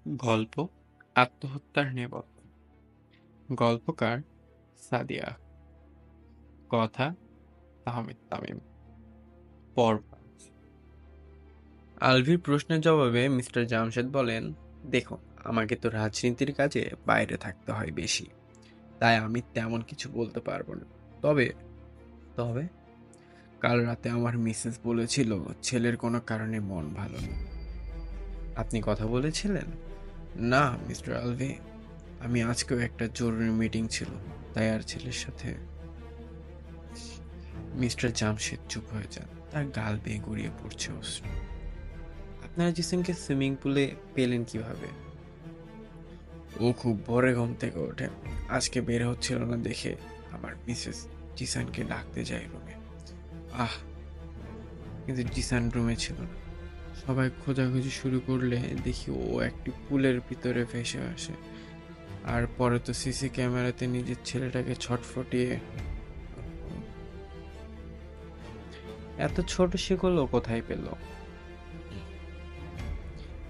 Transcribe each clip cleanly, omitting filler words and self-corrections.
গল্প আত্মহত্যার নেপথ্য। গল্পকার সাদিয়া। কথা আহমেদ তামিম। পর্ব। আলভির প্রশ্নের জবাবে মিস্টার জামশেদ বলেন, দেখুন, আমাকে তো রাজনীতির কাজে বাইরে থাকতে হয় বেশি, তাই আমি তেমন কিছু বলতে পারবো না। তবে তবে কাল রাতে আমার মিসেস বলেছিল ছেলের কোনো কারণে মন ভালো না। আপনি কথা বলেছিলেন? না মিস্টার আলভি, আমি আজকেও একটা জরুরি মিটিং ছিল, তাই আর ছেলের সাথে। মিস্টার জামশেদ চুপ হয়ে যান, তার গাল বেয়ে গড়িয়ে পড়ছে অশ্রু। আপনারা জিসানকে সুইমিং পুলে পেলেন কিভাবে? ও খুব ভোরে ঘুম থেকে ওঠে, আজকে বের হচ্ছিল না দেখে আমার মিসেস জিসানকে ডাকতে যায় রুমে। আহ, কিন্তু জিসান রুমে ছিল না। সবাই খোঁজাখুঁজি শুরু করলে দেখি ও একটি পুলের ভিতরে ভেসে আসে। আর পরে তো সিসি ক্যামেরাতে নিজের ছেলেটাকে ছটফটিয়ে। এত ছোট সেগুলো কোথায় পেল?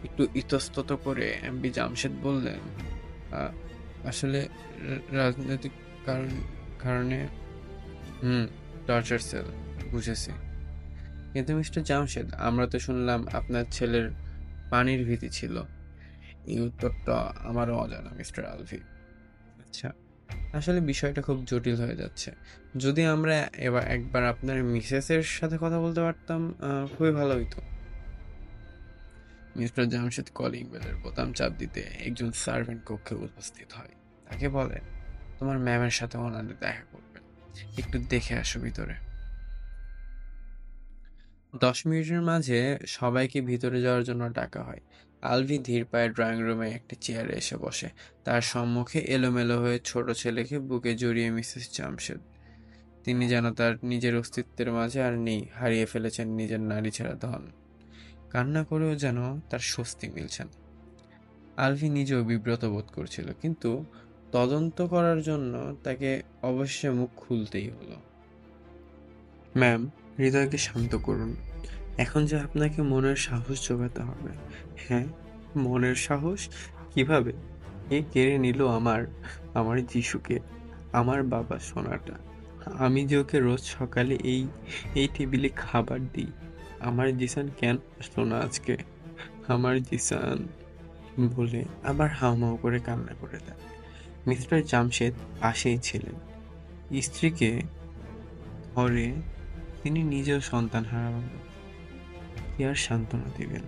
একটু ইতস্তত করে এমপি জামশেদ বললেন, "আ- আসলে রাজনৈতিক কারণ কারণে। হুম, টর্চার সেল, বুঝেছি। কিন্তু মিস্টার জামশেদ, আমরা তো শুনলাম আপনার ছেলের পানির ভীতি ছিল। এই উত্তরটা আমারও অজানা মিস্টার আলভি। আচ্ছা, আসলে বিষয়টা খুব জটিল হয়ে যাচ্ছে। যদি আমরা এবার একবার আপনার মিসেসের সাথে কথা বলতে পারতাম, খুবই ভালো হইতো। মিস্টার জামশেদ কলিং বেলের বোতাম চাপ দিতে একজন সার্ভেন্ট কক্ষে উপস্থিত হয়। তাকে বলে, তোমার ম্যামের সাথে ওনাদের দেখা করবেন, একটু দেখে আসো ভিতরে। 10 মিনিটের মাঝে সবাইকে ভিতরে যাওয়ার জন্য ডাকা হয়। আলভি ধীর পায়ে ড্রয়িং রুমে একটি চেয়ারে এসে বসে। তার সম্মুখে এলোমেলো হয়ে ছোট ছেলেকে বুকে জড়িয়ে মিসেস জামশেদ। তিনি যেন তার নিজের অস্তিত্বের মাঝে আর নেই, হারিয়ে ফেলেছেন নিজের নারী ছেঁড়া ধন। কান্না করেও যেন তার স্বস্তি মিলছে না। আলভি নিজেও বিব্রত বোধ করছিল, কিন্তু তদন্ত করার জন্য তাকে অবশ্যই মুখ খুলতেই হলো। ম্যাম, হৃদয়কে শান্ত করুন। এখন যে আপনাকে মনের সাহস জোগাতে হবে। হ্যাঁ, মনের সাহস? কিভাবে? এ কেড়ে নিল আমার আমার যিশুকে, আমার বাবা সোনাটা। আমি যে ওকে রোজ সকালে এই এই টেবিলে খাবার দিই। আমার জিসান কেন আসলো না আজকে? আমার জিসান বলে আবার হাউমাউ করে কান্না করে দেয়। মিস্টার জামশেদ পাশেই ছিলেন। স্ত্রীকে ধরে তিনি নিজেও সন্তান হারাবেন, কি আর সান্ত্বনা দিবেন?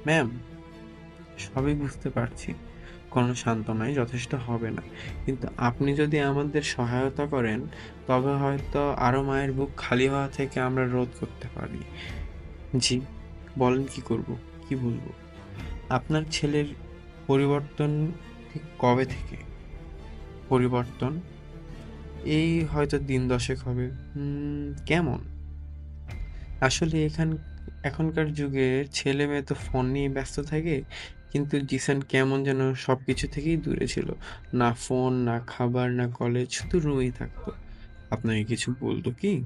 ম্যাম, সবই বুঝতে পারছি, কোনো সান্ত্বনাই যথেষ্ট হবে না, কিন্তু আপনি যদি আমাদের সহায়তা করেন, তবে হয়তো আরো মায়ের বুক খালি হওয়া থেকে আমরা রোধ করতে পারি। জি, বলেন কি করব, কি বলবো? আপনার ছেলের পরিবর্তন ঠিক কবে থেকে? পরিবর্তন এই হয়তো দিন 10 হবে। কেমন? আসলে এখনকার যুগে ছেলে মেয়ে তো ফোন নিয়ে ব্যস্ত থাকে, কিন্তু জিসান কেমন যেন সবকিছু থেকেই দূরে ছিল। না ফোন, না খাবার, না কলেজ, শুধু রুমেই থাকতো। আপনাকে কিছু বলতো কি?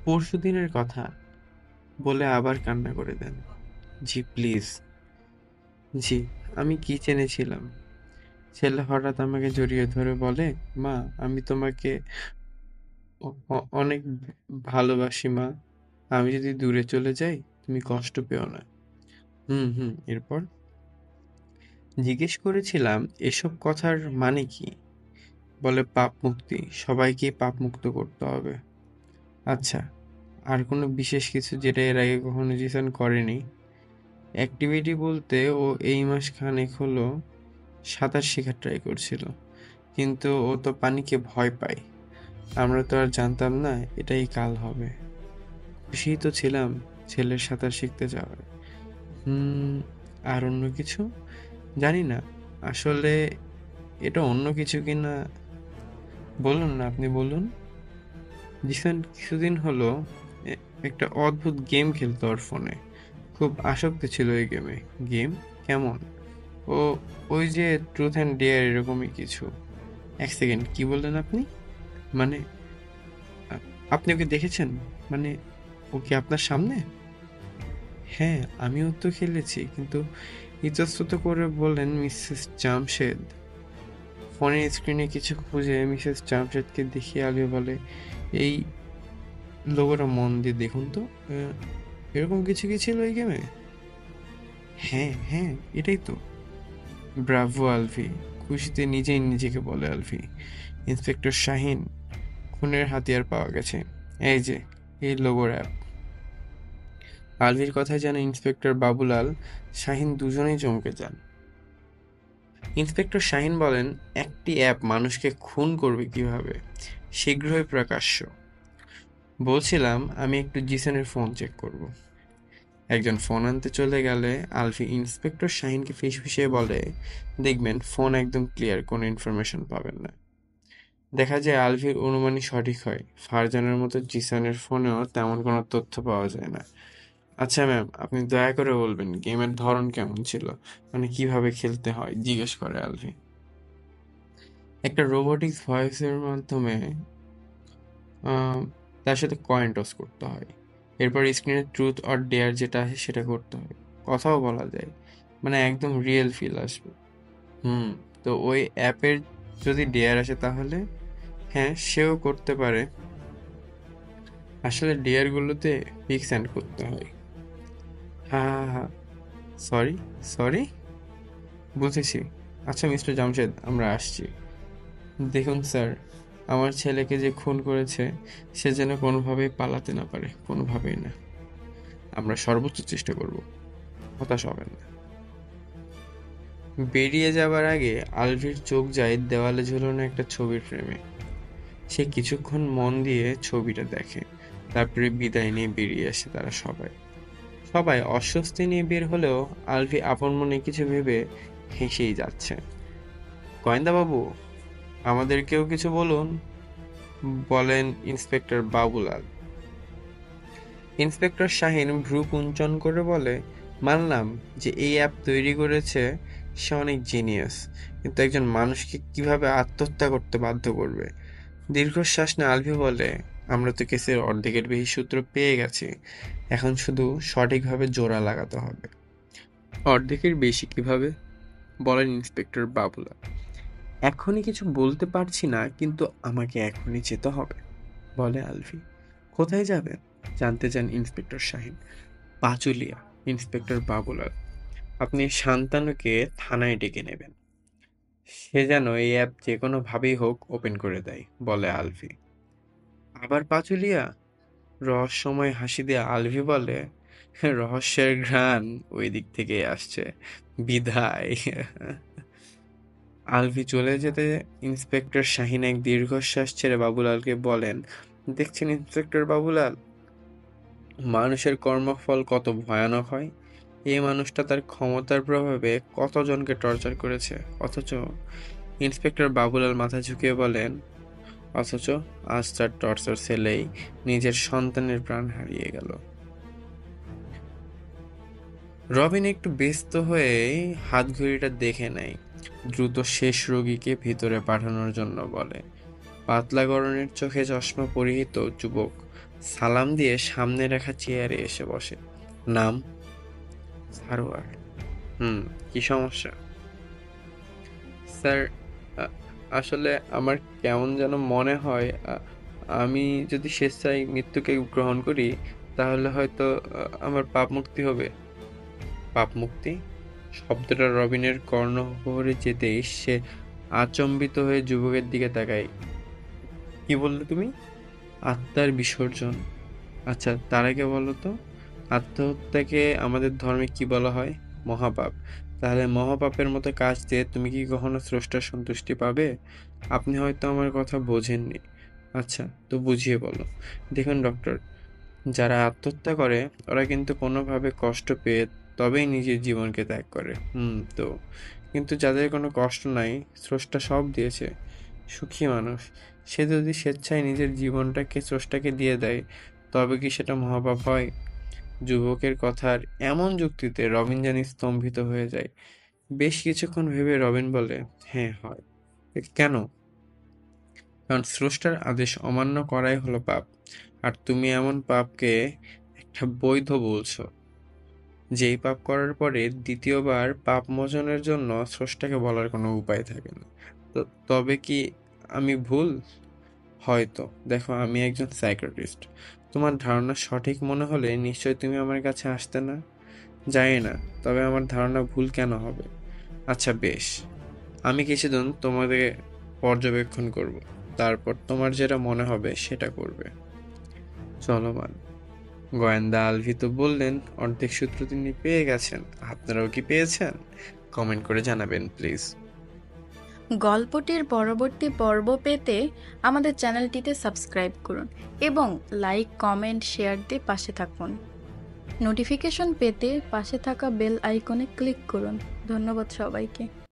পরশুদিনের কথা বলে আবার কান্না করে দেন। জি প্লিজ। জি, আমি কিচেনে ছিলাম। ছেলে হঠাৎ আমাকে জড়িয়ে ধরে বলে, মা, আমি তোমাকে অনেক ভালোবাসি মা। আমি যদি দূরে চলে যাই, তুমি কষ্ট পেও না। হুম হুম, এরপর? জিজ্ঞেস করেছিলাম এসব কথার মানে কি। বলে পাপ মুক্তি, সবাইকে পাপ মুক্ত করতে হবে। আচ্ছা, আর কোনো বিশেষ কিছু যেটা এর আগে কখনো জিসান করেনি? অ্যাক্টিভিটি বলতে ও এই মাস খানেক হলো সাঁতার শেখার ট্রাই করছিল, কিন্তু ও তো পানিকে ভয় পায়। আমরা তো আর জানতাম না এটাই কাল হবে। খুশিই তো ছিলাম ছেলের সাঁতার শিখতে যাওয়ার। হুম, আর অন্য কিছু জানি না আসলে, এটা অন্য কিছু কিনা। বলুন না, আপনি বলুন। জিসান কিছুদিন হলো এ- একটা অদ্ভুত গেম খেলতো ওর ফোনে। খুব আসক্ত ছিল এই গেমে। গেম কেমন? ও ওই যে ট্রুথ অ্যান্ড ডেয়ার, এরকমই কিছু। এক সেকেন্ড, কি বললেন আপনি? মানে আ- আপনি ওকে দেখেছেন? মানে ও কি আপনার সামনে? হ্যাঁ, আমিও তো খেলেছি, কিন্তু ইতস্তত করে বললেন মিসেস জামশেদ। ফোনের স্ক্রিনে কিছু খুঁজে মিসেস জামশেদকে দেখিয়ে আলিয়া বলে, এই লোগোটা মন দিয়ে দেখুন তো। আহ, এরকম কিছু কি ছিল এই গেমে? হ্যাঁ হ্যাঁ, এটাই তো। ব্রাভো আলফি, খুশিতে নিজেই নিজেকে বলে আলফি। ইন্সপেক্টর শাহিন, খুনের হাতিয়ার পাওয়া গেছে। এই যে, এই লোগোর অ্যাপ। আলভির কথায় যেন ইন্সপেক্টর বাবুলাল, শাহিন দুজনেই চমকে যান। ইন্সপেক্টর শাহিন বলেন, একটি অ্যাপ মানুষকে খুন করবে কিভাবে? শীঘ্রই প্রকাশ্য। বলছিলাম আমি একটু জিসানের ফোন চেক করব। একজন ফোন আনতে চলে গেলে আলফি ইন্সপেক্টর শাহিনকে ফিসফিসিয়ে বলে, দেখবেন ফোন একদম ক্লিয়ার, কোনো ইনফরমেশন পাবেন না। দেখা যায় আলভির অনুমানই সঠিক হয়। ফারজানের মতো জিসানের ফোনেও তেমন কোনো তথ্য পাওয়া যায় না। আচ্ছা ম্যাম, আপনি দয়া করে বলবেন গেমের ধরন কেমন ছিল, মানে কিভাবে খেলতে হয়, জিজ্ঞেস করে আলভি। একটা রোবোটিক্স ভয়েসের মাধ্যমে আহ, তার সাথে কয়েন টস করতে হয়। এরপর স্ক্রিনে ট্রুথ অর ডেয়ার যেটা আসে সেটা করতে হয়। কথাও বলা যায়, মানে একদম রিয়েল ফিল আসবে। হুম। তো ওই অ্যাপের যদি ডেয়ার আসে তাহলে? হ্যাঁ, সেও করতে পারে। আসলে ডেয়ার গুলোতে পিক সেন্ড করতে হয়। হ্যাঁ হ্যাঁ হ্যাঁ, সরি সরি, বুঝেছি। আচ্ছা মিস্টার জামশেদ, আমরা আসছি। দেখুন স্যার, আমার ছেলেকে যে খুন করেছে সে যেন কোনোভাবেই পালাতে না পারে, কোনোভাবেই না। আমরা সর্বোচ্চ চেষ্টা করব, হতাশ হবেন না। বেরিয়ে যাবার আগে আলভির চোখ যায় দেওয়ালে ঝুলানো একটা ছবির ফ্রেমে। সে কিছুক্ষণ মন দিয়ে ছবিটা দেখে, তারপরে বিদায় নিয়ে বেরিয়ে আসে তারা সবাই। সবাই অস্বস্তি নিয়ে বের হলেও আলভি আপন মনে কিছু ভেবে হেসেই যাচ্ছে। গোয়েন্দা বাবু, আমাদেরকেও কিছু বলুন, বলেন ইন্সপেক্টর বাবুলাল। ইন্সপেক্টর শাহিন ভ্রু কুঞ্চন করে বলে, মানলাম যে এই অ্যাপ তৈরি করেছে সে অনেক জিনিয়াস, কিন্তু একজন মানুষকে কিভাবে আত্মহত্যা করতে বাধ্য করবে? দীর্ঘশ্বাস নিয়ে আলভি বলে, আমরা তো কেসের অর্ধেকের বেশি সূত্র পেয়ে গেছি, এখন শুধু সঠিকভাবে জোড়া লাগাতে হবে। অর্ধেকের বেশি কিভাবে, বলেন ইন্সপেক্টর বাবুলাল। এখনই কিছু বলতে পারছি না, কিন্তু আমাকে এখনই যেতে হবে, বলে আলভি। কোথায় যাবেন, জানতে চান ইন্সপেক্টর শাহিন। পাচুলিয়া, ইন্সপেক্টর বাবুলাল। আপনি শান্তানুকে থানায় ডেকে নেবেন, সে যেন এই অ্যাপ যে কোনো ভাবেই হোক ওপেন করে দেয়, বলে আলভি। আবার পাচুলিয়া? রহস্যময় হাসি দিয়ে আলভি বলে, রহস্যের ঘ্রাণ ওই দিক থেকেই আসছে, বিধায়। আলভি চলে যেতে ইন্সপেক্টর শাহিন এক দীর্ঘশ্বাস ছেড়ে বাবুলালকে বলেন, দেখছেন ইন্সপেক্টর বাবুলাল, মানুষের কর্মফল কত ভয়ানক হয়। এই মানুষটা তার ক্ষমতার প্রভাবে কতজনকে টর্চার করেছে, অথচ ইন্সপেক্টর বাবুলাল মাথা ঝুঁকিয়ে বলেন, অথচ আজ তার টর্চার সেলেই নিজের সন্তানের প্রাণ হারিয়ে গেল। রবিন একটু ব্যস্ত হয়ে হাতঘড়িটা দেখে নেয়, দ্রুত শেষ রোগীকে ভিতরে পাঠানোর জন্য বলে। পাতলা গড়নের চোখে চশমা পরিহিত যুবক সালাম দিয়ে সামনে রাখা চেয়ারে এসে বসে। নাম? সারোয়ার। হুম, কি সমস্যা? স্যার, আ- আসলে আমার কেমন যেন মনে হয়, আমি যদি স্বেচ্ছায় মৃত্যুকে গ্রহণ করি তাহলে হয়তো আমার পাপ মুক্তি হবে। পাপ মুক্তি? শব্দটা রবিনের কর্ণগহ্বরে যেতেই সে আচম্বিত হয়ে যুবকের দিকে তাকায়। কি বললে তুমি? আত্মার বিসর্জন? আচ্ছা, তার আগে বলো তো, আত্মহত্যাকে আমাদের ধর্মে কি বলা হয়? মহাপাপ। তাহলে মহাপাপের মতো কাজ দিয়ে তুমি কি কখনো স্রষ্টার সন্তুষ্টি পাবে? আপনি হয়তো আমার কথা বোঝেননি। আচ্ছা, তো বুঝিয়ে বলো। দেখুন ডক্টর, যারা আত্মহত্যা করে ওরা কিন্তু কোনোভাবে কষ্ট পেয়ে তবেই নিজের জীবনকে ত্যাগ করে। তো কিন্তু যাদের কোনো কষ্ট নাই, স্রষ্টা সব দিয়েছে, সুখী মানুষ, সে যদি স্বেচ্ছায় নিজের জীবনটাকে স্রষ্টাকে দিয়ে দেয়, তবে কি সেটা মহাপাপ হয়? যুবকের কথার এমন যুক্তিতে রবিন জানি স্তম্ভিত হয়ে যায়। বেশ কিছুক্ষণ ভেবে রবিন বলে, হ্যাঁ হয়। কেন? কারণ স্রষ্টার আদেশ অমান্য করাই হলো পাপ, আর তুমি এমন পাপকে একটা বৈধ বলছো। যেই পাপ করার পরে দ্বিতীয়বার পাপ মোচনের জন্য স্রষ্টাকে বলার কোনো উপায় থাকে না। তো তবে কি আমি ভুল? হয়তো। দেখো, আমি একজন সাইকিয়াট্রিস্ট। তোমার ধারণা সঠিক মনে হলে নিশ্চয়ই তুমি আমার কাছে আসতে না। জানি না, তবে আমার ধারণা ভুল কেন হবে? আচ্ছা বেশ, আমি কিছুদিন তোমাদের পর্যবেক্ষণ করব, তারপর তোমার যেটা মনে হবে সেটা করবে। চলমান। গোয়েন্দা আলভি তো বললেন অর্ধেক সূত্র তিনি পেয়ে গেছেন। আপনারাও কি পেয়েছেন? কমেন্ট করে জানাবেন প্লিজ। গল্পটির পরবর্তী পর্ব পেতে আমাদের চ্যানেলটিতে সাবস্ক্রাইব করুন এবং লাইক, কমেন্ট, শেয়ার দিয়ে পাশে থাকুন। নোটিফিকেশন পেতে পাশে থাকা বেল আইকনে ক্লিক করুন। ধন্যবাদ সবাইকে।